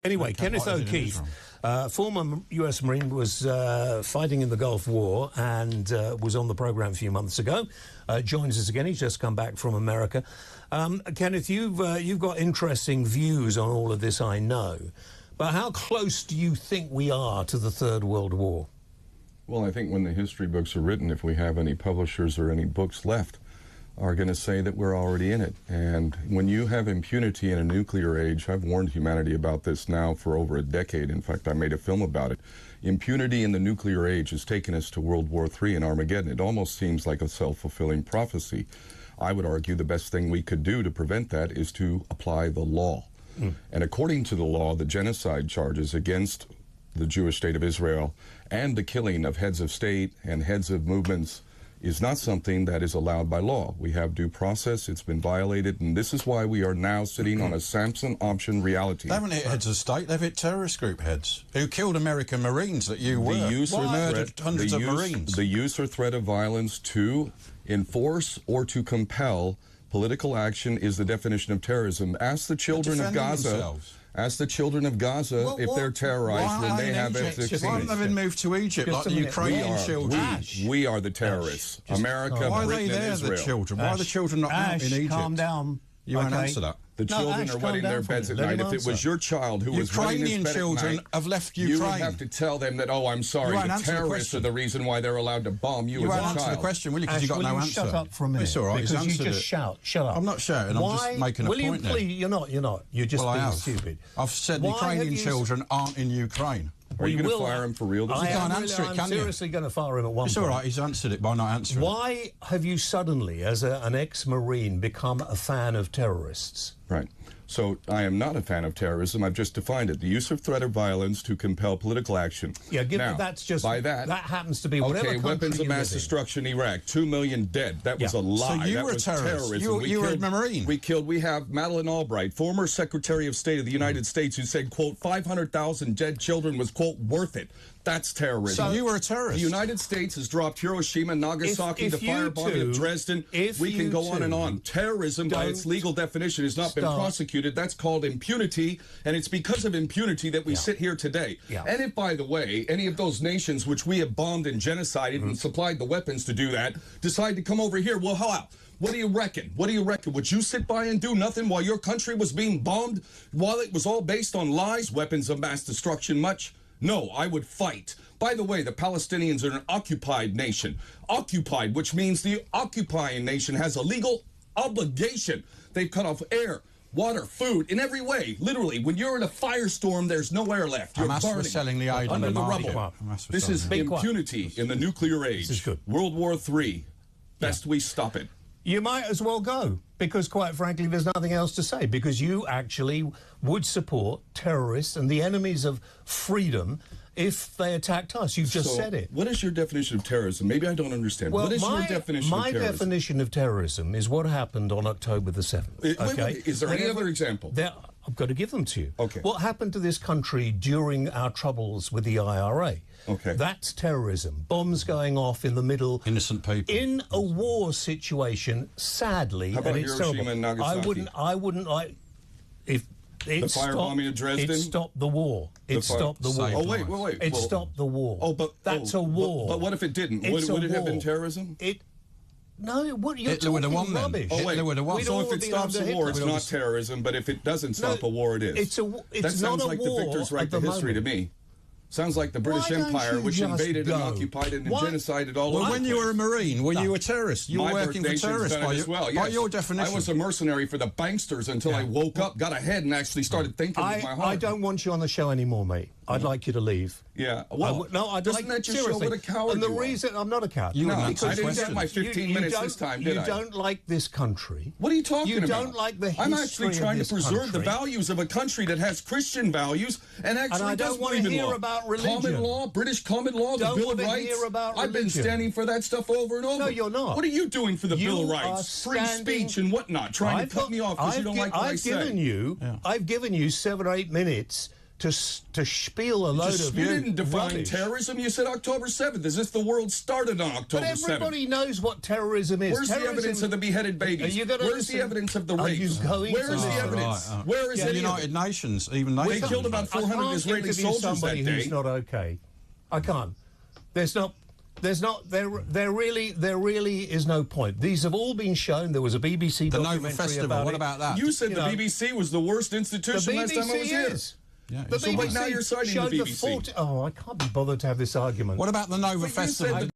Anyway, Kenneth O'Keefe, former US Marine, was fighting in the Gulf War and was on the programme a few months ago. Joins us again. He's just come back from America. Kenneth, you've got interesting views on all of this, I know. But how close do you think we are to the Third World War? Well, I think when the history books are written, if we have any publishers or any books left, are going to say that we're already in it. And when you have impunity in a nuclear age, I've warned humanity about this now for over a decade. In fact, I made a film about it. Impunity in the nuclear age has taken us to World War III and Armageddon. It almost seems like a self-fulfilling prophecy. I would argue the best thing we could do to prevent that is to apply the law. And according to the law, the genocide charges against the Jewish state of Israel and the killing of heads of state and heads of movements is not something that is allowed by law. We have due process, it's been violated, and this is why we are now sitting on a Samson option reality. They haven't hit heads of state, they've hit terrorist group heads who killed American Marines that you were. Murdered hundreds of Marines. The use or threat of violence to enforce or to compel political action is the definition of terrorism. Ask the children of Gaza. Themselves. Ask the children of Gaza if they're terrorized when they have F-16s. Why haven't they been moved to Egypt like the Ukrainian children? We are the terrorists. America, why are Britain, they there, and Israel. the children? Why are the children not out in Egypt? Calm down. You won't answer that. The children are wetting their beds at night. If it was your child who was wetting his bed at night, have left Ukraine. You would have to tell them that, oh, I'm sorry, the terrorists are the reason why they're allowed to bomb you as a child. You won't answer the question, will you? Because you've got no answer. Shut up for a minute. It's all right. Because you just shout. Shut up. I'm not shouting. I'm just making a point. Will you please? You're not. You're just being stupid. I've said Ukrainian children aren't in Ukraine. Are you going to fire him for real? You can't answer it, can you? I'm seriously going to fire him at one point. It's all right, he's answered it by not answering. Why have you suddenly, as an ex-Marine, become a fan of terrorists? Right. So I am not a fan of terrorism. I've just defined it. The use of threat or violence to compel political action. Yeah, now, that's just... By that happens to be whatever country weapons of mass destruction in Iraq. 2 million dead. That was a lie. So you were was terrorism. You were a Marine. We have Madeleine Albright, former Secretary of State of the United States, who said, quote, 500,000 dead children was, quote, worth it. That's terrorism. So you were a terrorist. The United States has dropped Hiroshima, Nagasaki, the firebombing of Dresden. We can go on and on. Terrorism, by its legal definition, has not been prosecuted. That's called impunity, and it's because of impunity that we sit here today. And if, by the way, any of those nations which we have bombed and genocided and supplied the weapons to do that decide to come over here, well, how? What do you reckon? What do you reckon? Would you sit by and do nothing while your country was being bombed, while it was all based on lies, weapons of mass destruction much? No, I would fight. By the way, the Palestinians are an occupied nation. Occupied, which means the occupying nation has a legal obligation. They've cut off air, water, food, in every way. Literally, when you're in a firestorm, there's no air left. You're burning selling the aid under the rubble. This is impunity in the nuclear age. This is good. World War III. Best we stop it. You might as well go, because quite frankly, there's nothing else to say, because you actually would support terrorists and the enemies of freedom if they attacked us. You've just said it. What is your definition of terrorism? Maybe I don't understand. Well, what is your definition of terrorism? My definition of terrorism is what happened on October the 7th. Wait. Is there any other example? I've got to give them to you. Okay. What happened to this country during our troubles with the IRA? Okay. That's terrorism. Bombs going off in the middle. Innocent people. In a war situation, sadly. How about and it's Hiroshima and Nagasaki? I wouldn't like... If the firebombing of Dresden? It stopped the war. It stopped the war. Oh, wait. It stopped the war. Oh, but... That's a war. But what if it didn't? Would it have been terrorism? No, what you're Hitler would have won then. rubbish. Oh, wait. Hitler would have won. So if it stops a war, it's not terrorism, but if it doesn't stop a war, it is. That sounds like the victors write the history to me. Sounds like the British Empire, which invaded and occupied and genocided all over. Well, when you were a Marine, when you were a terrorist, you were working for terrorists by your definition. I was a mercenary for the banksters until I woke up, got ahead, and actually started thinking with my heart. I don't want you on the show anymore, mate. I'd like you to leave. Yeah. Well, doesn't that just show what a coward you are? And the reason I'm not a coward. I didn't get my 15 minutes this time, did I? You don't like this country. What are you talking about? You don't like the history I'm actually trying to preserve the values of a country that has Christian values and actually does women law. About religion. Common law, British common law, the Bill of Rights. I've been standing for that stuff over and over. No, you're not. What are you doing for the Bill of Rights? Free speech and whatnot, trying to cut me off because you don't like what I say. I've given you 7 or 8 minutes to spiel a load of You didn't define rubbish. terrorism. You said October 7th, as if the world started on October 7th. But everybody knows what terrorism is. Where's the evidence of the beheaded babies? Where's the evidence of the rapes? Where is the evidence? Where is the it? United Nations, even they killed about 400 Israeli soldiers that day. Who's not okay. I can't. There really is no point. These have all been shown. There was a BBC documentary Nova Festival. about what about that? You said the BBC was the worst institution last time I was here. Yeah, the so BBC now you're citing the BBC. I can't be bothered to have this argument. What about the Nova Festival?